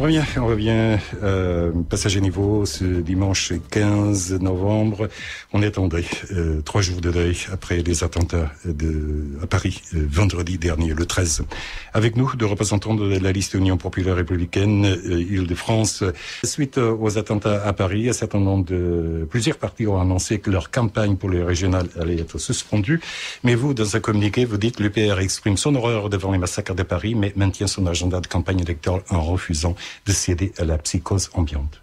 On revient passager niveau ce dimanche 15 novembre. On est en deuil, 3 jours de deuil après les attentats à Paris, vendredi dernier, le 13. Avec nous, deux représentants de la liste Union populaire républicaine Île-de-France. Suite aux attentats à Paris, un certain nombre plusieurs partis ont annoncé que leur campagne pour les régionales allait être suspendue. Mais vous, dans un communiqué, vous dites que l'UPR exprime son horreur devant les massacres de Paris, mais maintient son agenda de campagne électorale en refusant de céder à la psychose ambiante.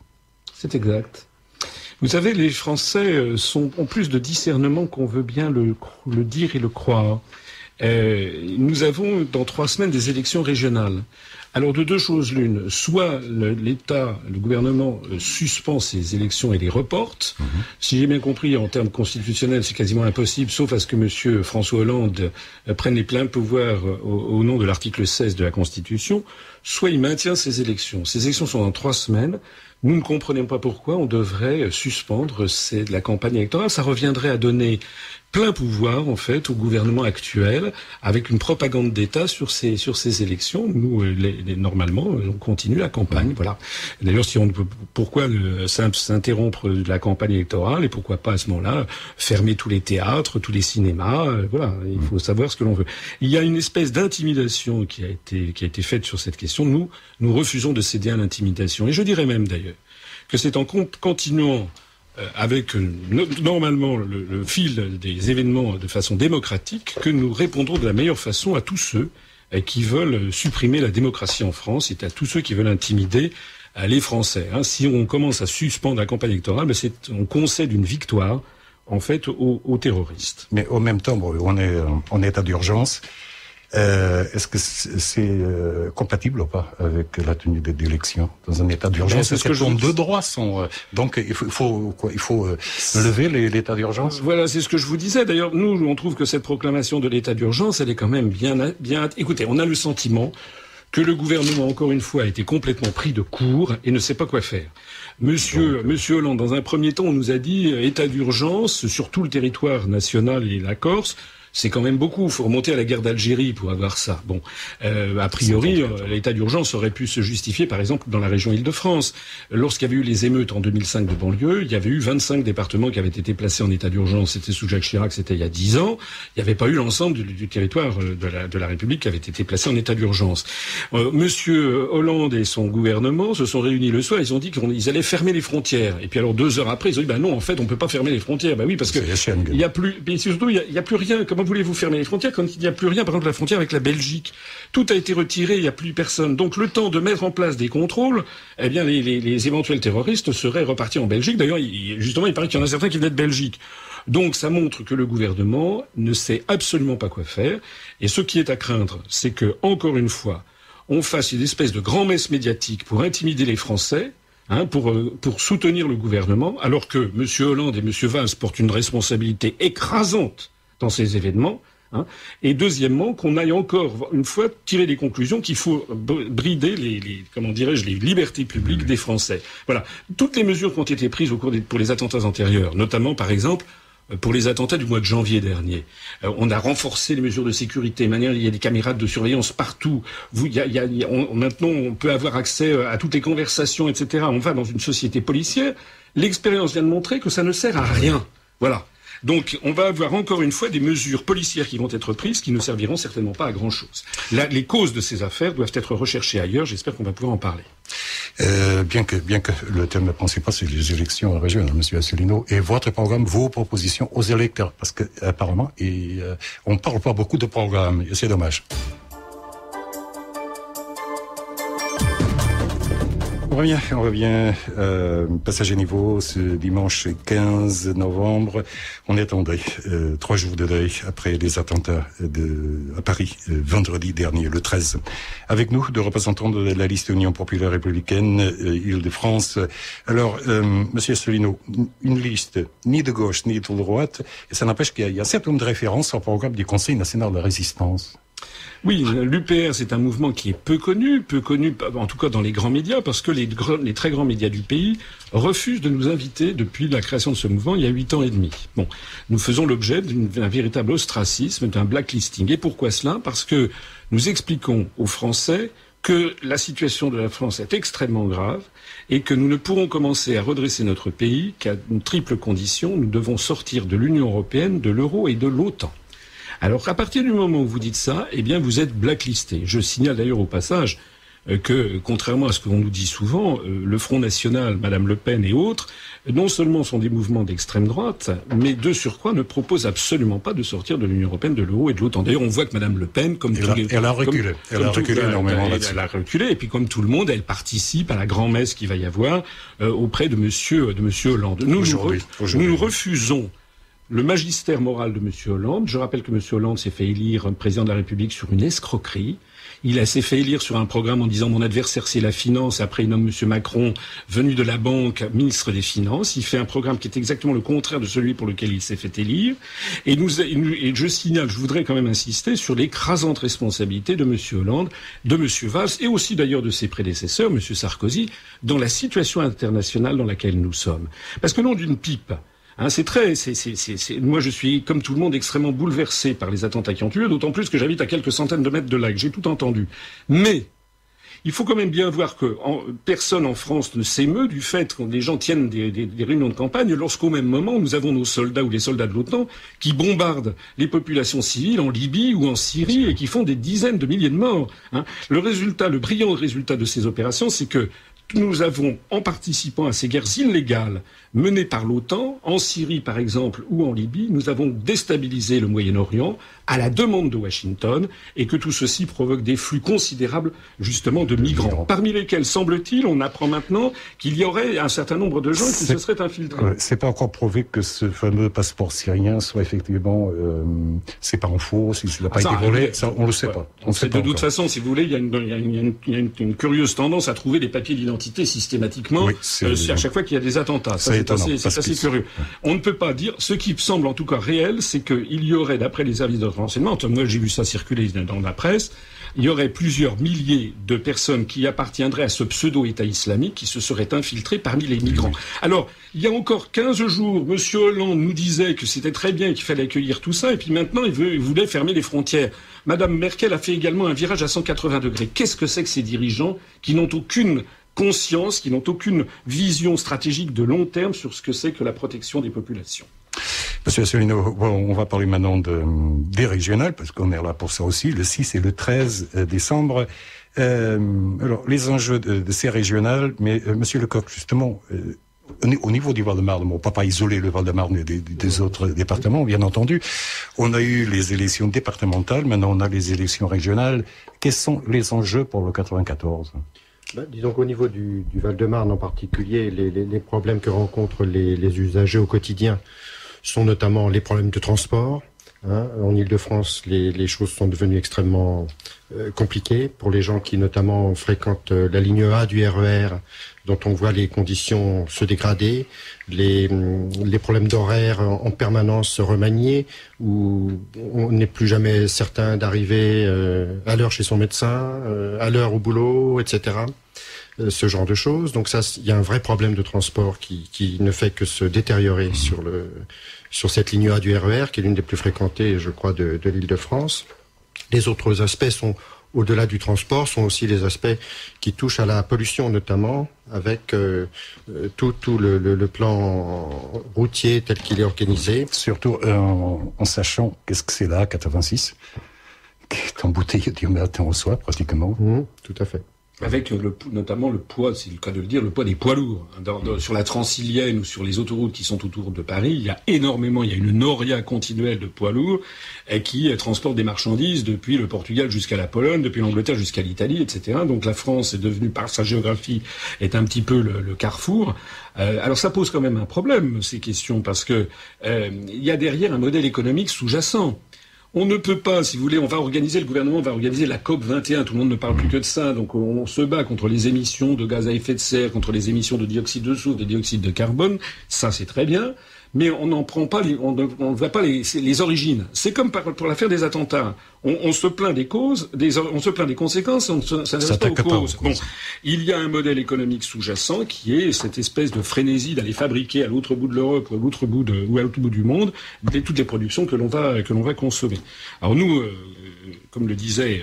C'est exact. Vous savez, les Français ont plus de discernement qu'on veut bien le dire et le croire. Nous avons dans 3 semaines des élections régionales. Alors de 2 choses l'une, soit le gouvernement suspend ces élections et les reporte. Si j'ai bien compris, en termes constitutionnels, c'est quasiment impossible, sauf à ce que M. François Hollande prenne les pleins pouvoirs au nom de l'article 16 de la Constitution. Soit il maintient ces élections. Ces élections sont dans 3 semaines. Nous ne comprenons pas pourquoi on devrait suspendre la campagne électorale. Ça reviendrait à donner plein pouvoir, en fait, au gouvernement actuel, avec une propagande d'État sur ces élections. Nous, normalement, on continue la campagne, voilà. D'ailleurs, pourquoi s'interrompre de la campagne électorale et pourquoi pas à ce moment-là fermer tous les théâtres, tous les cinémas, voilà. Il faut savoir ce que l'on veut. Il y a une espèce d'intimidation qui a été faite sur cette question. Nous refusons de céder à l'intimidation. Et je dirais même, d'ailleurs, que c'est en continuant avec normalement le fil des événements de façon démocratique que nous répondrons de la meilleure façon à tous ceux qui veulent supprimer la démocratie en France et à tous ceux qui veulent intimider les Français. Si on commence à suspendre la campagne électorale, on concède une victoire en fait aux terroristes. Mais au même temps, on est en état d'urgence. Est-ce que c'est compatible ou pas avec la tenue d'élections dans un état d'urgence? C'est ce que deux droits sont donc il faut lever l'état d'urgence. Voilà, c'est ce que je vous disais. D'ailleurs, nous on trouve que cette proclamation de l'état d'urgence, elle est quand même bien. Écoutez, on a le sentiment que le gouvernement, encore une fois, a été complètement pris de court et ne sait pas quoi faire. Monsieur Hollande, dans un premier temps, on nous a dit état d'urgence sur tout le territoire national et la Corse. C'est quand même beaucoup. Il faut remonter à la guerre d'Algérie pour avoir ça. Bon, a priori, l'état d'urgence aurait pu se justifier, par exemple, dans la région Île-de-France. Lorsqu'il y avait eu les émeutes en 2005 de banlieue, il y avait eu 25 départements qui avaient été placés en état d'urgence. C'était sous Jacques Chirac, c'était il y a 10 ans. Il n'y avait pas eu l'ensemble du territoire de la République qui avait été placé en état d'urgence. Monsieur Hollande et son gouvernement se sont réunis le soir. Ils ont dit qu'ils allaient fermer les frontières. Et puis alors 2 heures après, ils ont dit non, en fait, on peut pas fermer les frontières. Oui, parce que il y a plus. Mais surtout, il y a plus rien. Comment voulez-vous fermer les frontières quand il n'y a plus rien? Par exemple, la frontière avec la Belgique, tout a été retiré, il n'y a plus personne. Donc, le temps de mettre en place des contrôles, eh bien, les éventuels terroristes seraient repartis en Belgique. D'ailleurs, justement, il paraît qu'il y en a certains qui venaient de Belgique. Donc, ça montre que le gouvernement ne sait absolument pas quoi faire. Et ce qui est à craindre, c'est que, encore une fois, on fasse une espèce de grand-messe médiatique pour intimider les Français. Pour soutenir le gouvernement, alors que M. Hollande et M. Valls portent une responsabilité écrasante dans ces événements, et deuxièmement, qu'on aille encore une fois tirer des conclusions qu'il faut brider les libertés publiques des Français. Voilà. Toutes les mesures qui ont été prises pour les attentats antérieurs, notamment, par exemple, pour les attentats du mois de janvier dernier. On a renforcé les mesures de sécurité. Maintenant, il y a des caméras de surveillance partout. Maintenant, on peut avoir accès à toutes les conversations, etc. On va dans une société policière. L'expérience vient de montrer que ça ne sert à rien. Voilà. Donc, on va avoir encore une fois des mesures policières qui vont être prises qui ne serviront certainement pas à grand-chose. Les causes de ces affaires doivent être recherchées ailleurs. J'espère qu'on va pouvoir en parler. Bien que le thème principal, c'est les élections régionales, Monsieur Asselineau, et votre programme, vos propositions aux électeurs, parce que apparemment, on ne parle pas beaucoup de programmes, et c'est dommage. On revient passager niveau ce dimanche 15 novembre. On est en deuil, 3 jours de deuil après les attentats à Paris, vendredi dernier, le 13. Avec nous, deux représentants de la liste Union populaire républicaine Île-de-France. Alors, Monsieur Asselineau, une liste ni de gauche ni de droite, et ça n'empêche qu'il y a un certain nombre de références au programme du Conseil national de résistance. Oui, l'UPR, c'est un mouvement qui est peu connu, en tout cas dans les grands médias, parce que les très grands médias du pays refusent de nous inviter depuis la création de ce mouvement il y a 8 ans et demi. Bon, nous faisons l'objet d'un véritable ostracisme, d'un blacklisting. Et pourquoi cela? Parce que nous expliquons aux Français que la situation de la France est extrêmement grave et que nous ne pourrons commencer à redresser notre pays qu'à une triple condition. Nous devons sortir de l'Union européenne, de l'euro et de l'OTAN. Alors, à partir du moment où vous dites ça, eh bien, vous êtes blacklisté. Je signale d'ailleurs au passage que, contrairement à ce que l'on nous dit souvent, le Front National, Madame Le Pen et autres, non seulement sont des mouvements d'extrême droite, mais de surcroît ne proposent absolument pas de sortir de l'Union européenne, de l'euro et de l'OTAN. D'ailleurs, on voit que Madame Le Pen, elle a reculé. Elle a reculé énormément là-dessus. Elle a reculé, et puis comme tout le monde, elle participe à la grand-messe qu'il va y avoir auprès de Monsieur Hollande. Nous refusons le magistère moral de M. Hollande. Je rappelle que M. Hollande s'est fait élire président de la République sur une escroquerie. Il s'est fait élire sur un programme en disant « Mon adversaire, c'est la finance ». Après, il nomme M. Macron, venu de la banque, ministre des Finances. Il fait un programme qui est exactement le contraire de celui pour lequel il s'est fait élire. Et je signale, je voudrais quand même insister sur l'écrasante responsabilité de M. Hollande, de M. Valls, et aussi d'ailleurs de ses prédécesseurs, M. Sarkozy, dans la situation internationale dans laquelle nous sommes. Parce que non d'une pipe... moi, je suis, comme tout le monde, extrêmement bouleversé par les attentats qui ont eu lieu, d'autant plus que j'habite à quelques centaines de mètres de là, que j'ai tout entendu. Mais, il faut quand même bien voir que personne en France ne s'émeut du fait que les gens tiennent des réunions de campagne lorsqu'au même moment, nous avons nos soldats ou les soldats de l'OTAN qui bombardent les populations civiles en Libye ou en Syrie et qui font des dizaines de milliers de morts. Le brillant résultat de ces opérations, c'est que nous avons, en participant à ces guerres illégales menées par l'OTAN, en Syrie par exemple ou en Libye, nous avons déstabilisé le Moyen-Orient à la demande de Washington et que tout ceci provoque des flux considérables justement de migrants. Parmi lesquels, semble-t-il, on apprend maintenant qu'il y aurait un certain nombre de gens qui se seraient infiltrés. C'est pas encore prouvé que ce fameux passeport syrien soit effectivement... c'est pas en faux, s'il n'a pas été volé, ça, on le sait pas. On sait de toute façon, si vous voulez, il y a une curieuse tendance à trouver des papiers d'identité systématiquement à chaque fois qu'il y a des attentats. C'est assez curieux. On ne peut pas dire, ce qui semble en tout cas réel, c'est qu'il y aurait, d'après les services de renseignement, moi j'ai vu ça circuler dans la presse, il y aurait plusieurs milliers de personnes qui appartiendraient à ce pseudo-État islamique qui se seraient infiltrés parmi les migrants. Alors, il y a encore 15 jours, M. Hollande nous disait que c'était très bien et qu'il fallait accueillir tout ça, et puis maintenant il voulait fermer les frontières. Madame Merkel a fait également un virage à 180 degrés. Qu'est-ce que c'est que ces dirigeants qui n'ont aucune conscience, qui n'ont aucune vision stratégique de long terme sur ce que c'est que la protection des populations? Monsieur Asselineau, on va parler maintenant des régionales, parce qu'on est là pour ça aussi, le 6 et le 13 décembre. Alors, les enjeux de ces régionales, mais Monsieur Lecoq, justement, au niveau du Val-de-Marne, on ne peut pas isoler le Val-de-Marne des autres départements, bien entendu. On a eu les élections départementales, maintenant on a les élections régionales. Quels sont les enjeux pour le 94 ? Disons qu'au niveau du Val-de-Marne en particulier, les problèmes que rencontrent les usagers au quotidien sont notamment les problèmes de transport. En Ile-de-France, les choses sont devenues extrêmement compliquées pour les gens qui notamment fréquentent la ligne A du RER, dont on voit les conditions se dégrader, les problèmes d'horaire en permanence se remanier, où on n'est plus jamais certain d'arriver à l'heure chez son médecin, à l'heure au boulot, etc. Ce genre de choses. Donc ça, il y a un vrai problème de transport qui ne fait que se détériorer sur cette ligne A du RER, qui est l'une des plus fréquentées, je crois, de l'Île-de-France. Les autres aspects sont, au-delà du transport, sont aussi les aspects qui touchent à la pollution, notamment, avec tout le plan routier tel qu'il est organisé. Surtout en sachant qu'est-ce que c'est là, 86, qui est embouteillé du matin au soir, pratiquement. Tout à fait. Avec notamment le poids, c'est le cas de le dire, le poids des poids lourds. Sur la Transilienne ou sur les autoroutes qui sont autour de Paris, il y a une noria continuelle de poids lourds qui transportent des marchandises depuis le Portugal jusqu'à la Pologne, depuis l'Angleterre jusqu'à l'Italie, etc. Donc la France est devenue, par sa géographie, est un petit peu le carrefour. Alors ça pose quand même un problème, ces questions, parce que il y a derrière un modèle économique sous-jacent. On ne peut pas, si vous voulez, le gouvernement va organiser la COP 21, tout le monde ne parle plus que de ça, donc on se bat contre les émissions de gaz à effet de serre, contre les émissions de dioxyde de soufre, de dioxyde de carbone, ça c'est très bien, mais on n'en prend pas, on ne voit pas les origines. C'est comme pour l'affaire des attentats. On se plaint des causes, on se plaint des conséquences, on ne s'intéresse pas aux causes. Bon, il y a un modèle économique sous-jacent qui est cette espèce de frénésie d'aller fabriquer à l'autre bout de l'Europe ou à l'autre bout du monde toutes les productions que l'on va consommer. Alors nous, comme le disait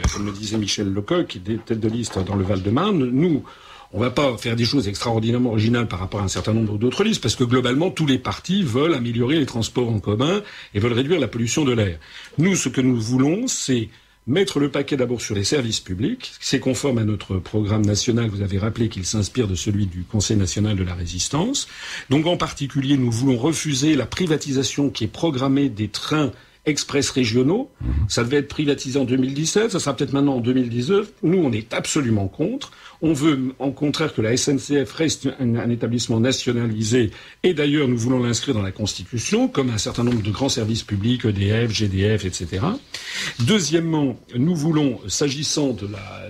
Michel Lecoq, qui est tête de liste dans le Val-de-Marne, nous, on va pas faire des choses extraordinairement originales par rapport à un certain nombre d'autres listes, parce que globalement, tous les partis veulent améliorer les transports en commun et veulent réduire la pollution de l'air. Nous, ce que nous voulons, c'est mettre le paquet d'abord sur les services publics. C'est conforme à notre programme national. Vous avez rappelé qu'il s'inspire de celui du Conseil national de la résistance. Donc, en particulier, nous voulons refuser la privatisation qui est programmée des trains express régionaux. Ça devait être privatisé en 2017, ça sera peut-être maintenant en 2019. Nous, on est absolument contre. On veut, en contraire, que la SNCF reste un établissement nationalisé. Et d'ailleurs, nous voulons l'inscrire dans la Constitution, comme un certain nombre de grands services publics, EDF, GDF, etc. Deuxièmement, nous voulons, s'agissant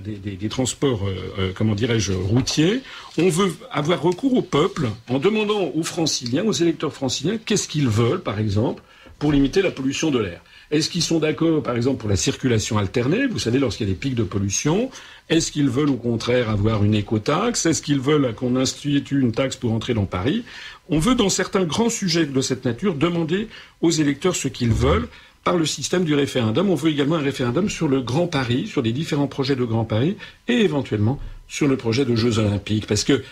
des transports, routiers, on veut avoir recours au peuple en demandant aux franciliens, aux électeurs franciliens, qu'est-ce qu'ils veulent, par exemple, pour limiter la pollution de l'air. Est-ce qu'ils sont d'accord, par exemple, pour la circulation alternée, vous savez, lorsqu'il y a des pics de pollution? Est-ce qu'ils veulent, au contraire, avoir une écotaxe? Est-ce qu'ils veulent qu'on institue une taxe pour entrer dans Paris? On veut, dans certains grands sujets de cette nature, demander aux électeurs ce qu'ils veulent par le système du référendum. On veut également un référendum sur le Grand Paris, sur les différents projets de Grand Paris, et éventuellement sur le projet de Jeux Olympiques. Parce que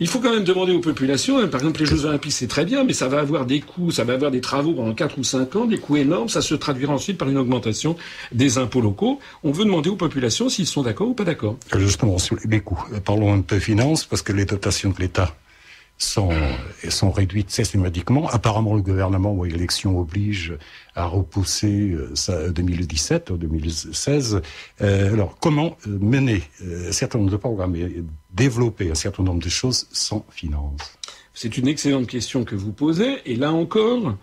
il faut quand même demander aux populations, par exemple les Jeux Olympiques c'est très bien, mais ça va avoir des coûts, ça va avoir des travaux pendant 4 ou 5 ans, des coûts énormes, ça se traduira ensuite par une augmentation des impôts locaux. On veut demander aux populations s'ils sont d'accord ou pas d'accord. Justement, sur les coûts, parlons un peu finances, parce que les dotations de l'État sont réduites systématiquement. Apparemment, le gouvernement, l'élection oblige à repousser ça 2017 ou 2016. Alors, comment mener un certain nombre de programmes et développer un certain nombre de choses sans finances? C'est une excellente question que vous posez. Et là encore,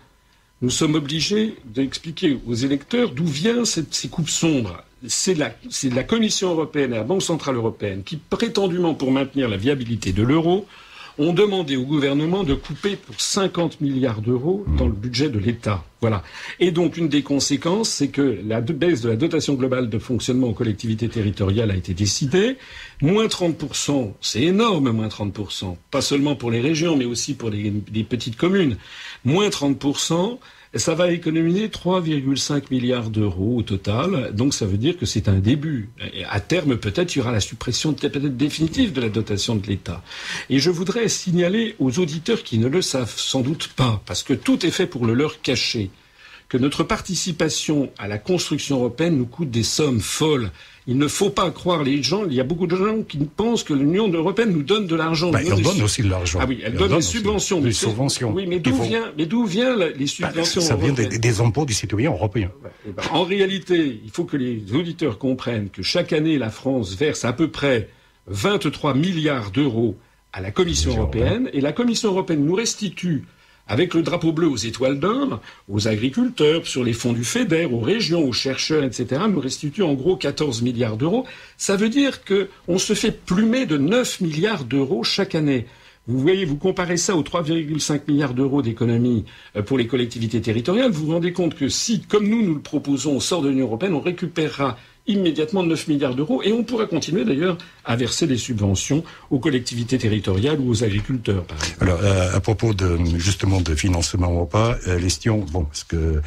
nous sommes obligés d'expliquer aux électeurs d'où viennent ces coupes sombres. C'est la Commission européenne et la Banque centrale européenne qui, prétendument pour maintenir la viabilité de l'euro, ont demandé au gouvernement de couper pour 50 milliards d'euros dans le budget de l'État. Voilà. Et donc, une des conséquences, c'est que la baisse de la dotation globale de fonctionnement aux collectivités territoriales a été décidée. Moins 30%, c'est énorme, moins 30%. Pas seulement pour les régions, mais aussi pour les petites communes. Moins 30%. Ça va économiser 3,5 milliards d'euros au total. Donc ça veut dire que c'est un début. Et à terme, peut-être, il y aura la suppression peut-être définitive de la dotation de l'État. Et je voudrais signaler aux auditeurs qui ne le savent sans doute pas, parce que tout est fait pour le leur cacher, que notre participation à la construction européenne nous coûte des sommes folles. Il ne faut pas croire les gens. Il y a beaucoup de gens qui pensent que l'Union européenne nous donne de l'argent. Elle donne aussi de l'argent. Ah oui, elle donne des subventions. Des subventions. Oui, mais d'où viennent les subventions ça vient européennes? des impôts des citoyens européens. En réalité, il faut que les auditeurs comprennent que chaque année, la France verse à peu près 23 milliards d'euros à la Commission européenne. Et la Commission européenne nous restitue, avec le drapeau bleu aux étoiles d'or, aux agriculteurs, sur les fonds du FEDER, aux régions, aux chercheurs, etc., nous restitue en gros 14 milliards d'euros. Ça veut dire qu'on se fait plumer de 9 milliards d'euros chaque année. Vous voyez, vous comparez ça aux 3,5 milliards d'euros d'économie pour les collectivités territoriales, vous vous rendez compte que si, comme nous le proposons, on sort de l'Union européenne, on récupérera immédiatement 9 milliards d'euros et on pourra continuer d'ailleurs à verser des subventions aux collectivités territoriales ou aux agriculteurs, par exemple. Alors, à propos justement de financement ou pas, question, parce que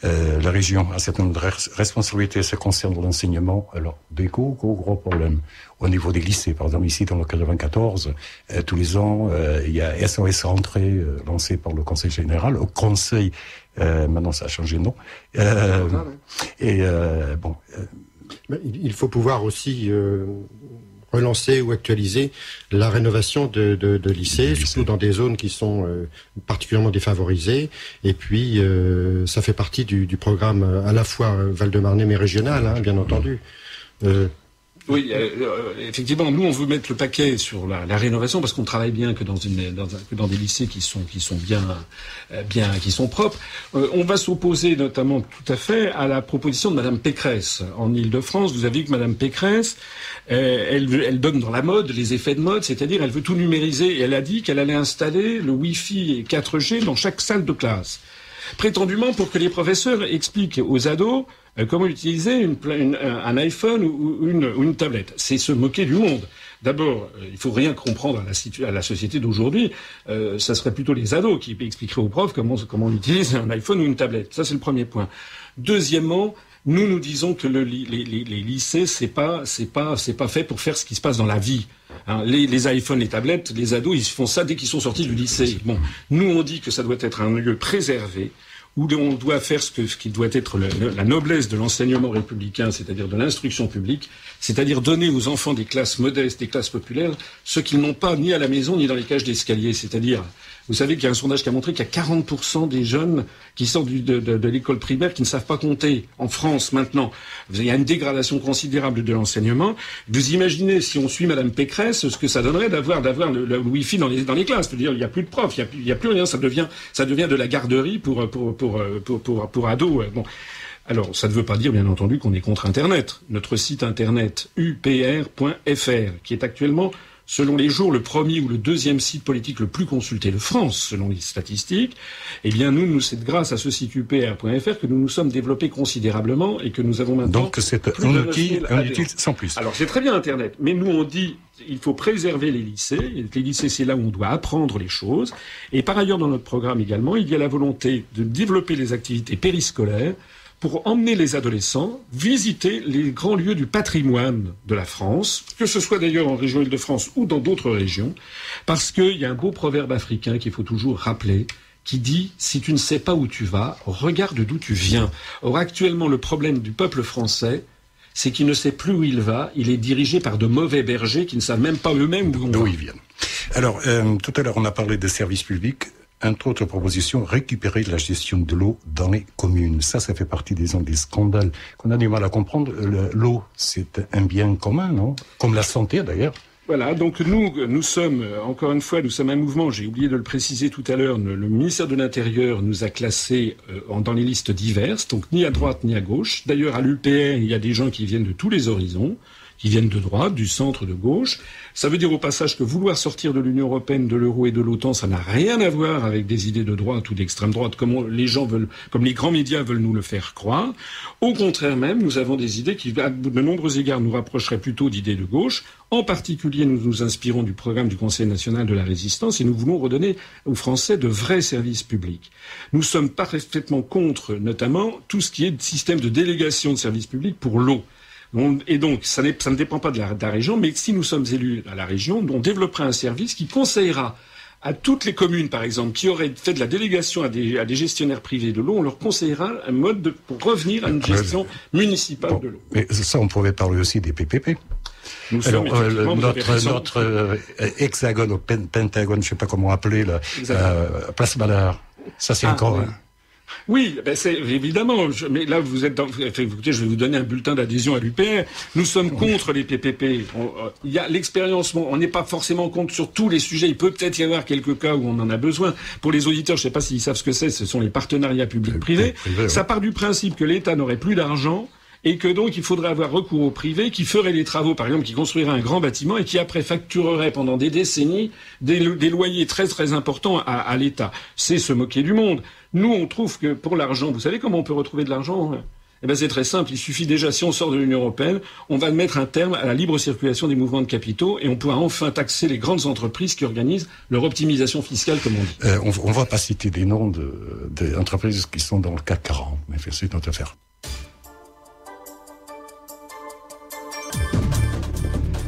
la région a un certain nombre de responsabilités, ça concerne l'enseignement. Alors, des gros problèmes au niveau des lycées. Par exemple, ici, dans le 94, tous les ans, il y a SOS Rentrée lancé par le Conseil général. Au Conseil, maintenant ça a changé de nom. Il faut pouvoir aussi relancer ou actualiser la rénovation de lycées, surtout dans des zones qui sont particulièrement défavorisées. Et puis, ça fait partie du programme à la fois Val-de-Marnais mais régional, bien entendu. Oui, effectivement, nous on veut mettre le paquet sur la rénovation parce qu'on travaille bien que dans des lycées qui sont bien, qui sont propres. On va s'opposer notamment tout à fait à la proposition de Madame Pécresse en Île-de-France. Vous avez vu que Madame Pécresse, elle donne dans la mode les effets de mode, c'est-à-dire elle veut tout numériser et elle a dit qu'elle allait installer le Wi-Fi et 4G dans chaque salle de classe, prétendument pour que les professeurs expliquent aux ados comment utiliser un iPhone ou une tablette. C'est se moquer du monde. D'abord, il faut rien comprendre à la société d'aujourd'hui. Ça serait plutôt les ados qui expliqueraient aux profs comment on utilise un iPhone ou une tablette. Ça, c'est le premier point. Deuxièmement, nous disons que les lycées, c'est pas fait pour faire ce qui se passe dans la vie. Hein, les iPhones, les tablettes, les ados, ils font ça dès qu'ils sont sortis du lycée. Bon, nous on dit que ça doit être un lieu préservé, où on doit faire ce qui doit être la noblesse de l'enseignement républicain, c'est-à-dire de l'instruction publique, c'est-à-dire donner aux enfants des classes modestes, des classes populaires, ce qu'ils n'ont pas ni à la maison ni dans les cages d'escalier. C'est-à-dire, vous savez qu'il y a un sondage qui a montré qu'il y a 40% des jeunes qui sortent de l'école primaire qui ne savent pas compter en France maintenant. Il y a une dégradation considérable de l'enseignement. Vous imaginez, si on suit Madame Pécresse, ce que ça donnerait d'avoir le Wi-Fi dans les classes. C'est-à-dire, il n'y a plus de profs, il y a plus rien. Ça devient de la garderie pour ados. Bon. Alors, ça ne veut pas dire, bien entendu, qu'on est contre Internet. Notre site Internet, upr.fr, qui est actuellement, selon les jours, le premier ou le deuxième site politique le plus consulté de France, selon les statistiques, eh bien, c'est grâce à ce site upr.fr que nous nous sommes développés considérablement et que nous avons maintenant... Donc, c'est un outil sans plus. Alors, c'est très bien Internet, mais nous, on dit... Il faut préserver les lycées. Les lycées, c'est là où on doit apprendre les choses. Et par ailleurs, dans notre programme également, il y a la volonté de développer les activités périscolaires pour emmener les adolescents visiter les grands lieux du patrimoine de la France, que ce soit d'ailleurs en région Île-de-France ou dans d'autres régions, parce qu'il y a un beau proverbe africain qu'il faut toujours rappeler, qui dit « Si tu ne sais pas où tu vas, regarde d'où tu viens ». Or, actuellement, le problème du peuple français, c'est qu'il ne sait plus où il va. Il est dirigé par de mauvais bergers qui ne savent même pas eux-mêmes d'où ils viennent. Alors, tout à l'heure, on a parlé de services publics. Entre autres propositions, récupérer la gestion de l'eau dans les communes. Ça fait partie des scandales qu'on a du mal à comprendre. L'eau, c'est un bien commun, non? Comme la santé, d'ailleurs. Voilà, donc nous sommes, encore une fois, nous sommes un mouvement, j'ai oublié de le préciser tout à l'heure, le ministère de l'Intérieur nous a classés dans les listes diverses, donc ni à droite ni à gauche. D'ailleurs, à l'UPR, il y a des gens qui viennent de tous les horizons, qui viennent de droite, du centre, de gauche. Ça veut dire au passage que vouloir sortir de l'Union européenne, de l'euro et de l'OTAN, ça n'a rien à voir avec des idées de droite ou d'extrême droite, comme les grands médias veulent nous le faire croire. Au contraire même, nous avons des idées qui, à de nombreux égards, nous rapprocheraient plutôt d'idées de gauche. En particulier, nous nous inspirons du programme du Conseil national de la résistance et nous voulons redonner aux Français de vrais services publics. Nous sommes parfaitement contre, notamment, tout ce qui est système de délégation de services publics pour l'eau. Et donc, ça ne dépend pas de la région, mais si nous sommes élus à la région, on développera un service qui conseillera à toutes les communes, par exemple, qui auraient fait de la délégation à des gestionnaires privés de l'eau, on leur conseillera un mode pour revenir à une gestion municipale de l'eau. Mais ça, on pourrait parler aussi des PPP. Alors, notre hexagone ou pentagone, je ne sais pas comment appeler, Place Ballard, ça c'est encore... Oui. Oui, c'est évidemment. Mais là, vous êtes écoutez, je vais vous donner un bulletin d'adhésion à l'UPR. Nous sommes contre les PPP. Il y a l'expérience. On n'est pas forcément contre sur tous les sujets. Il peut peut-être y avoir quelques cas où on en a besoin. Pour les auditeurs, je ne sais pas s'ils savent ce que c'est. Ce sont les partenariats publics-privés. Ça part du principe que l'État n'aurait plus d'argent. Et que donc il faudrait avoir recours au privé qui ferait les travaux, par exemple, qui construirait un grand bâtiment et qui après facturerait pendant des décennies des loyers très très importants à l'État. C'est se moquer du monde. Nous, on trouve que pour l'argent, vous savez comment on peut retrouver de l'argent? Eh ben c'est très simple. Il suffit déjà, si on sort de l'Union européenne, on va mettre un terme à la libre circulation des mouvements de capitaux et on pourra enfin taxer les grandes entreprises qui organisent leur optimisation fiscale, comme on dit. On va pas citer des noms d'entreprises qui sont dans le CAC 40, mais c'est notre affaire.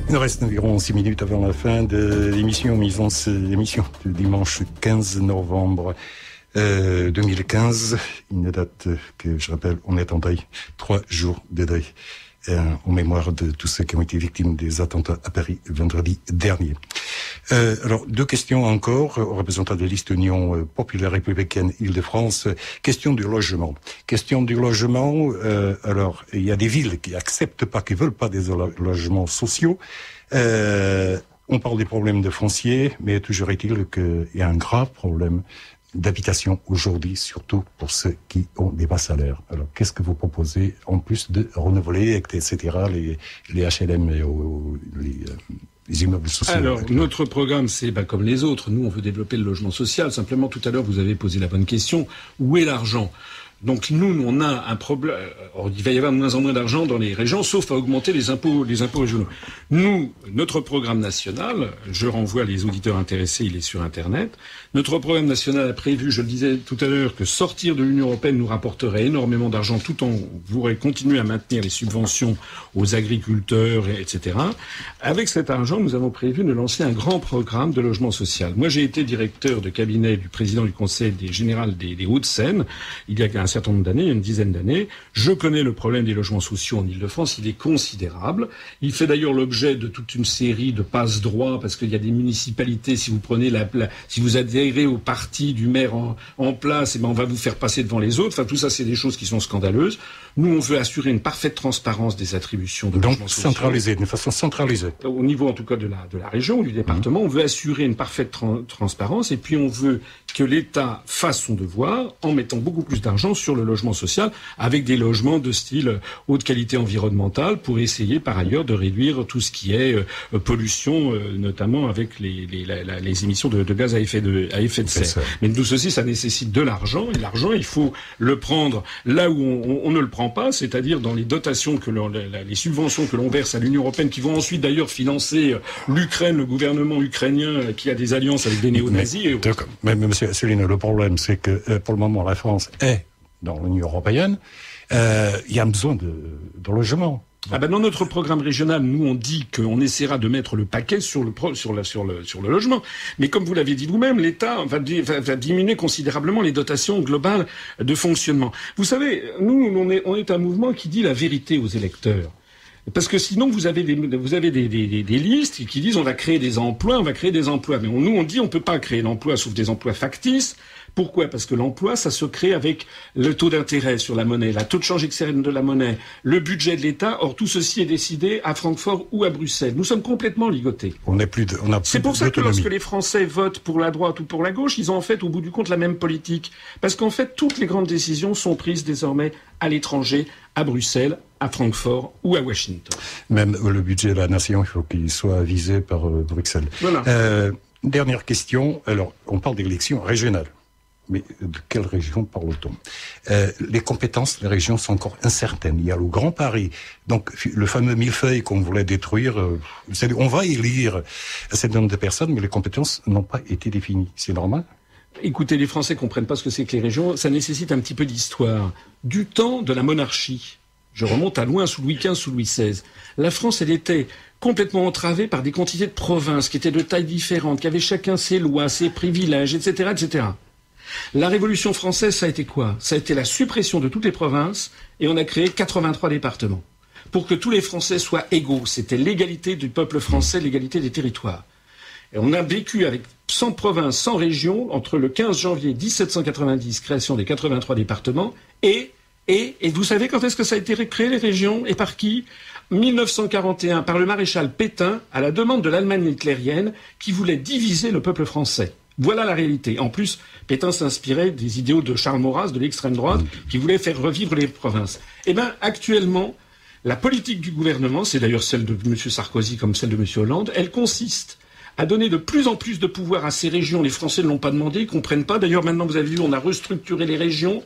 Il nous reste environ 6 minutes avant la fin de l'émission du dimanche 15 novembre 2015. Une date que, je rappelle, on est en deuil. 3 jours de deuil. en mémoire de tous ceux qui ont été victimes des attentats à Paris vendredi dernier. Alors, 2 questions encore aux représentants de liste Union populaire républicaine Île-de-France. Question du logement. Question du logement, alors, il y a des villes qui acceptent pas, qui veulent pas des logements sociaux. On parle des problèmes de foncier, mais toujours est-il qu'il y a un grave problème d'habitation aujourd'hui, surtout pour ceux qui ont des bas salaires. Alors, qu'est-ce que vous proposez, en plus de renouveler, etc., les HLM et les immeubles sociaux? Alors, notre programme, c'est comme les autres. Nous, on veut développer le logement social. Simplement, tout à l'heure, vous avez posé la bonne question. Où est l'argent ? Donc nous, on a un problème. Il va y avoir de moins en moins d'argent dans les régions, sauf à augmenter les impôts régionaux. Nous, notre programme national, je renvoie les auditeurs intéressés, il est sur Internet. Notre programme national a prévu, je le disais tout à l'heure, que sortir de l'Union européenne nous rapporterait énormément d'argent, tout en pourrait continuer à maintenir les subventions aux agriculteurs, etc. Avec cet argent, nous avons prévu de lancer un grand programme de logement social. Moi, j'ai été directeur de cabinet du président du Conseil général des Hauts-de-Seine il y a un certain nombre d'années, il y a une dizaine d'années. Je connais le problème des logements sociaux en Île-de-France, il est considérable. Il fait d'ailleurs l'objet de toute une série de passe-droits, parce qu'il y a des municipalités, si vous prenez si vous adhérez au parti du maire en place, on va vous faire passer devant les autres. Enfin, tout ça, c'est des choses qui sont scandaleuses. Nous, on veut assurer une parfaite transparence des attributions de logements sociaux. Donc, centralisé, d'une façon centralisée. Au niveau, en tout cas, de la région ou du département, on veut assurer une parfaite transparence, et puis on veut que l'État fasse son devoir en mettant beaucoup plus d'argent sur le logement social, avec des logements de style haute qualité environnementale, pour essayer par ailleurs de réduire tout ce qui est pollution, notamment avec les émissions de gaz à effet de serre. Mais tout ceci, ça nécessite de l'argent, et l'argent, il faut le prendre là où on ne le prend pas, c'est-à-dire dans les dotations les subventions que l'on verse à l'Union européenne, qui vont ensuite d'ailleurs financer l'Ukraine, le gouvernement ukrainien qui a des alliances avec des néo-nazis. Mais monsieur Asselineau, le problème, c'est que pour le moment, la France est dans l'Union européenne. Il y a besoin de logement. Dans notre programme régional, nous on dit qu'on essaiera de mettre le paquet sur le logement. Mais comme vous l'avez dit vous-même, l'État va diminuer considérablement les dotations globales de fonctionnement. Vous savez, nous on est un mouvement qui dit la vérité aux électeurs. Parce que sinon, vous avez des listes qui disent on va créer des emplois. Mais nous, on dit on peut pas créer d'emplois sauf des emplois factices. Pourquoi ? Parce que l'emploi, ça se crée avec le taux d'intérêt sur la monnaie, la taux de change externe de la monnaie, le budget de l'État. Or, tout ceci est décidé à Francfort ou à Bruxelles. Nous sommes complètement ligotés. C'est pour ça que lorsque les Français votent pour la droite ou pour la gauche, ils ont en fait, au bout du compte, la même politique. Parce qu'en fait, toutes les grandes décisions sont prises désormais à l'étranger, à Bruxelles, à Francfort ou à Washington. Même le budget de la nation, il faut qu'il soit visé par Bruxelles. Voilà. Dernière question. Alors, on parle d'élections régionales. Mais de quelle région parle-t-on ? Les compétences des régions sont encore incertaines. Il y a le Grand Paris, donc le fameux millefeuille qu'on voulait détruire. On va élire un certain nombre de personnes, mais les compétences n'ont pas été définies. C'est normal ? Écoutez, les Français comprennent pas ce que c'est que les régions. Ça nécessite un petit peu d'histoire. Du temps de la monarchie, je remonte à loin, sous Louis XV, sous Louis XVI. La France, elle était complètement entravée par des quantités de provinces qui étaient de tailles différentes, qui avaient chacun ses lois, ses privilèges, etc., etc. La Révolution française, ça a été quoi ? Ça a été la suppression de toutes les provinces, et on a créé 83 départements. Pour que tous les Français soient égaux. C'était l'égalité du peuple français, l'égalité des territoires. Et on a vécu avec 100 provinces, 100 régions, entre le 15 janvier 1790, création des 83 départements, et vous savez quand est-ce que ça a été créé, les régions, et par qui ? 1941, par le maréchal Pétain, à la demande de l'Allemagne hitlérienne, qui voulait diviser le peuple français. Voilà la réalité. En plus, Pétain s'inspirait des idéaux de Charles Maurras, de l'extrême droite, qui voulait faire revivre les provinces. Actuellement, la politique du gouvernement, c'est d'ailleurs celle de M. Sarkozy comme celle de M. Hollande, elle consiste à donner de plus en plus de pouvoir à ces régions. Les Français ne l'ont pas demandé, ils ne comprennent pas. D'ailleurs, maintenant, vous avez vu, on a restructuré les régions.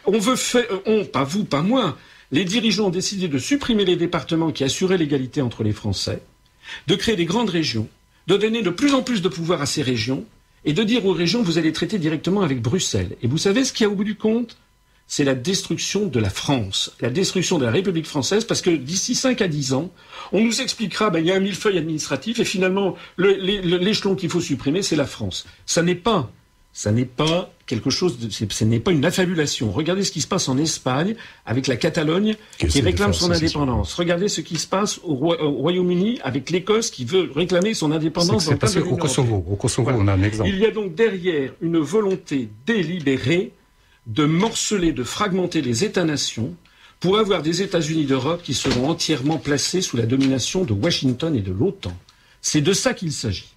Pas vous, pas moi. Les dirigeants ont décidé de supprimer les départements qui assuraient l'égalité entre les Français, de créer des grandes régions, de donner de plus en plus de pouvoir à ces régions, et de dire aux régions, vous allez traiter directement avec Bruxelles. Et vous savez ce qu'il y a au bout du compte ? C'est la destruction de la France, la destruction de la République française, parce que d'ici 5 à 10 ans, on nous expliquera, il y a un millefeuille administratif, et finalement, l'échelon qu'il faut supprimer, c'est la France. Ça n'est pas Ça n'est pas quelque chose ce n'est pas une affabulation. Regardez ce qui se passe en Espagne avec la Catalogne qui réclame son indépendance. Regardez ce qui se passe au Royaume-Uni avec l'Écosse qui veut réclamer son indépendance dans le cadre de l'Union européenne. Au Kosovo, voilà. On a un exemple. Il y a donc derrière une volonté délibérée de morceler, de fragmenter les États-nations pour avoir des États-Unis d'Europe qui seront entièrement placés sous la domination de Washington et de l'OTAN. C'est de ça qu'il s'agit.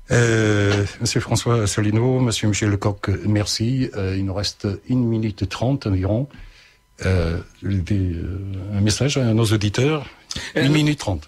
Monsieur François Asselineau, Monsieur Michel Lecoq, merci. Il nous reste 1 minute 30 environ. Un message à nos auditeurs. 1 minute 30.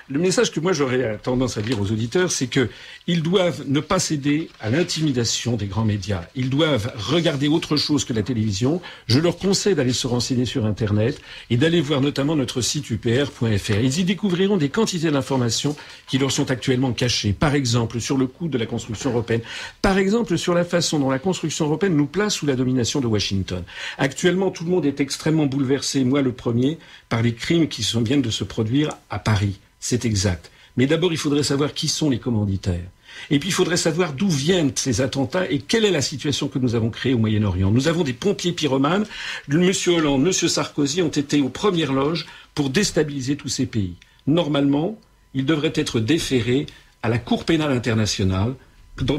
Le message que moi j'aurais tendance à dire aux auditeurs, c'est que ils doivent ne pas céder à l'intimidation des grands médias. Ils doivent regarder autre chose que la télévision. Je leur conseille d'aller se renseigner sur Internet et d'aller voir notamment notre site upr.fr. Ils y découvriront des quantités d'informations qui leur sont actuellement cachées. Par exemple, sur le coût de la construction européenne. Par exemple, sur la façon dont la construction européenne nous place sous la domination de Washington. Actuellement, tout le monde est extrêmement bouleversé, moi le premier, par les crimes qui viennent de se produire à Paris. C'est exact. Mais d'abord, il faudrait savoir qui sont les commanditaires. Et puis, il faudrait savoir d'où viennent ces attentats et quelle est la situation que nous avons créée au Moyen-Orient. Nous avons des pompiers pyromanes. Monsieur Hollande, Monsieur Sarkozy ont été aux premières loges pour déstabiliser tous ces pays. Normalement, ils devraient être déférés à la Cour pénale internationale,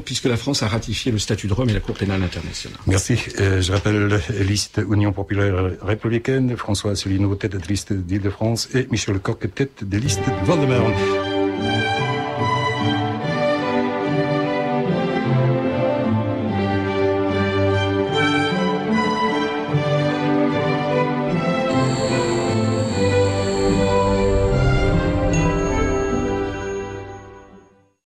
puisque la France a ratifié le statut de Rome et la Cour pénale internationale. Merci. Je rappelle liste Union populaire républicaine, François Asselineau, tête de liste d'Île-de-France, et Michel Lecoq, tête de liste de Val-de-Marne.